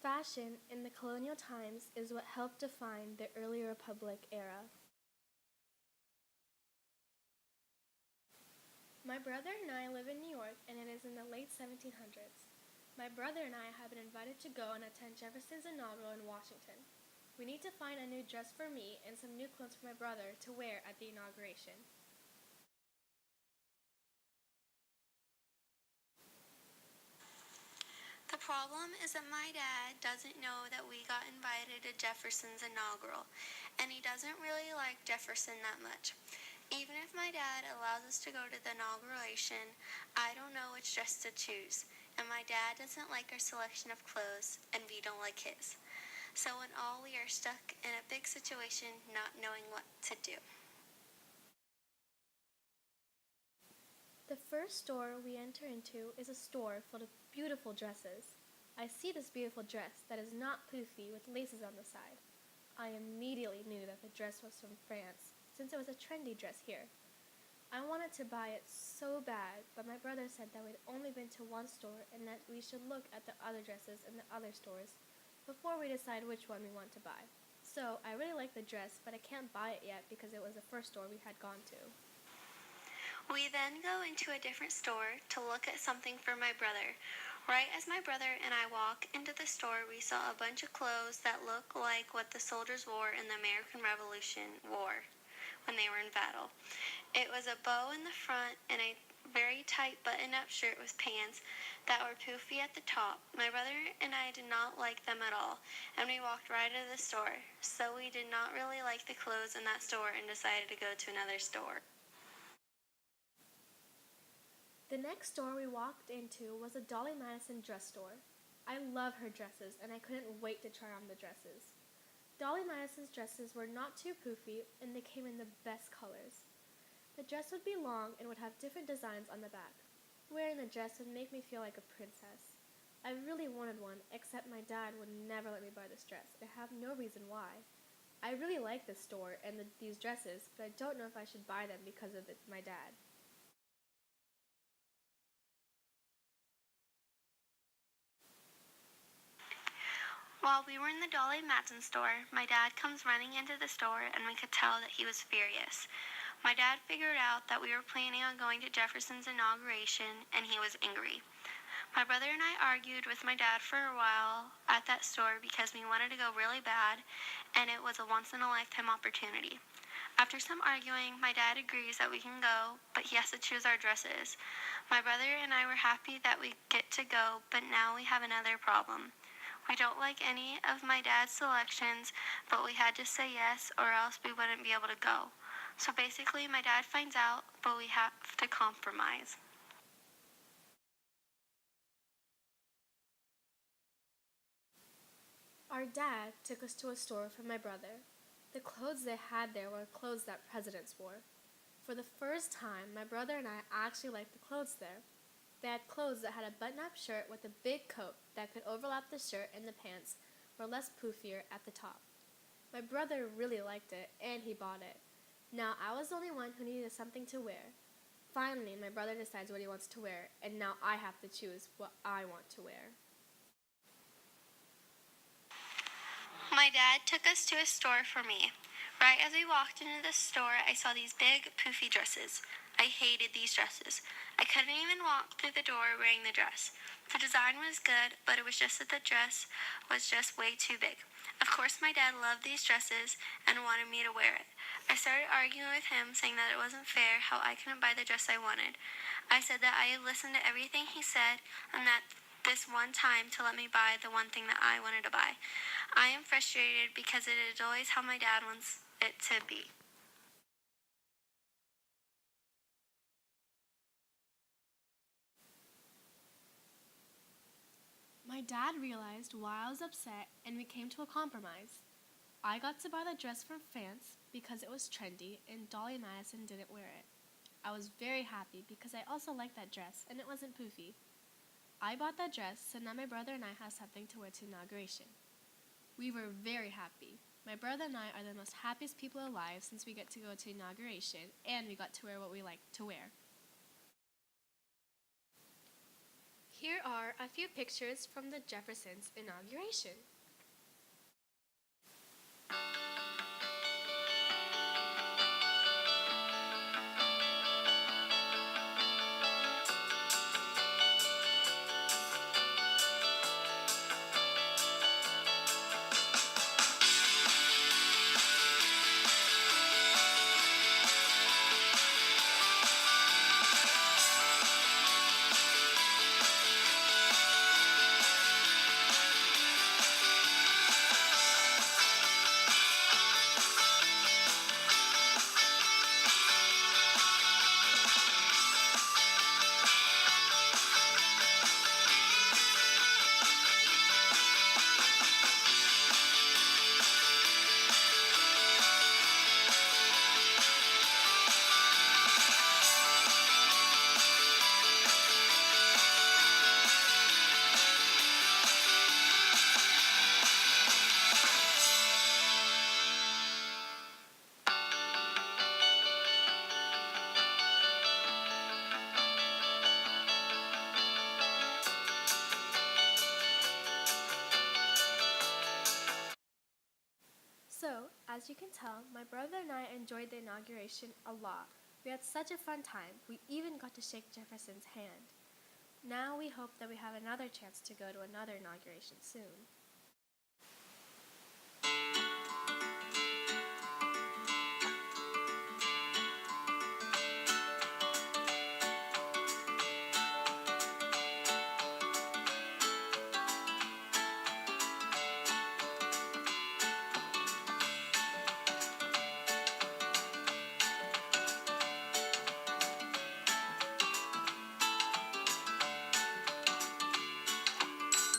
Fashion in the colonial times is what helped define the early Republic era. My brother and I live in New York, and it is in the late 1700s. My brother and I have been invited to go and attend Jefferson's inaugural in Washington. We need to find a new dress for me and some new clothes for my brother to wear at the inauguration. The problem is that my dad doesn't know that we got invited to Jefferson's inaugural, and he doesn't really like Jefferson that much. Even if my dad allows us to go to the inauguration, I don't know which dress to choose, and my dad doesn't like our selection of clothes, and we don't like his. So in all, we are stuck in a big situation not knowing what to do. The first store we enter into is a store full of beautiful dresses. I see this beautiful dress that is not poofy with laces on the side. I immediately knew that the dress was from France, since it was a trendy dress here. I wanted to buy it so bad, but my brother said that we'd only been to one store and that we should look at the other dresses in the other stores before we decide which one we want to buy. So I really like the dress, but I can't buy it yet because it was the first store we had gone to. We then go into a different store to look at something for my brother. Right as my brother and I walk into the store, we saw a bunch of clothes that look like what the soldiers wore in the American Revolution War when they were in battle. It was a bow in the front and a very tight button-up shirt with pants that were poofy at the top. My brother and I did not like them at all, and we walked right out of the store. So we did not really like the clothes in that store and decided to go to another store. The next store we walked into was a Dolly Madison dress store. I love her dresses, and I couldn't wait to try on the dresses. Dolly Madison's dresses were not too poofy, and they came in the best colors. The dress would be long and would have different designs on the back. Wearing the dress would make me feel like a princess. I really wanted one, except my dad would never let me buy this dress. I have no reason why. I really like this store and these dresses, but I don't know if I should buy them because of my dad. While we were in the Dolly Madison store, my dad comes running into the store and we could tell that he was furious. My dad figured out that we were planning on going to Jefferson's inauguration and he was angry. My brother and I argued with my dad for a while at that store because we wanted to go really bad and it was a once-in-a-lifetime opportunity. After some arguing, my dad agrees that we can go, but he has to choose our dresses. My brother and I were happy that we get to go, but now we have another problem. We don't like any of my dad's selections, but we had to say yes or else we wouldn't be able to go. So basically, my dad finds out, but we have to compromise. Our dad took us to a store for my brother. The clothes they had there were clothes that presidents wore. For the first time, my brother and I actually liked the clothes there. They had clothes that had a button-up shirt with a big coat that could overlap the shirt and the pants were less poofier at the top. My brother really liked it, and he bought it. Now I was the only one who needed something to wear. Finally, my brother decides what he wants to wear, and now I have to choose what I want to wear. My dad took us to a store for me. Right as we walked into the store, I saw these big, poofy dresses. I hated these dresses. I couldn't even walk through the door wearing the dress. The design was good, but it was just that the dress was just way too big. Of course, my dad loved these dresses and wanted me to wear it. I started arguing with him, saying that it wasn't fair how I couldn't buy the dress I wanted. I said that I had listened to everything he said and that this one time to let me buy the one thing that I wanted to buy. I am frustrated because it is always how my dad wants it to be. My dad realized why I was upset, and we came to a compromise. I got to buy the dress from France because it was trendy and Dolly Madison didn't wear it. I was very happy because I also liked that dress and it wasn't poofy. I bought that dress, so now my brother and I have something to wear to inauguration. We were very happy. My brother and I are the most happiest people alive since we get to go to inauguration and we got to wear what we like to wear. Here are a few pictures from the Jeffersons' inauguration. So, as you can tell, my brother and I enjoyed the inauguration a lot. We had such a fun time. We even got to shake Jefferson's hand. Now we hope that we have another chance to go to another inauguration soon.